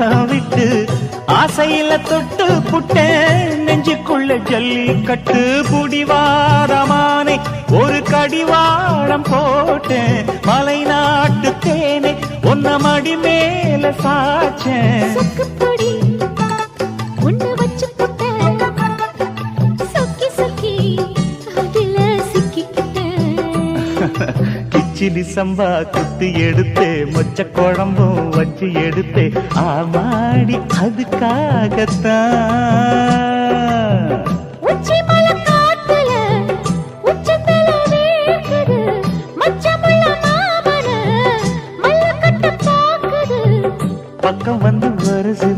வெக்கம் விட்டு ஆசையில தொட்டு புட்டேன் நெஞ்சுக்குள்ள ஜல்லி கட்டு புடிவாரமானே ஒரு கடிவாளம் போட்டேன் மலை நாட்டு தேனே ஒன்ன மடி மேல சாச்சேன் கிச்சிலி சம்பா குத்தி எடுத்தே மொச்ச குழம்பும் வச்சு எடுத்தே ஆமாடி அதுக்காகத்தான் பக்கம் வந்து வருது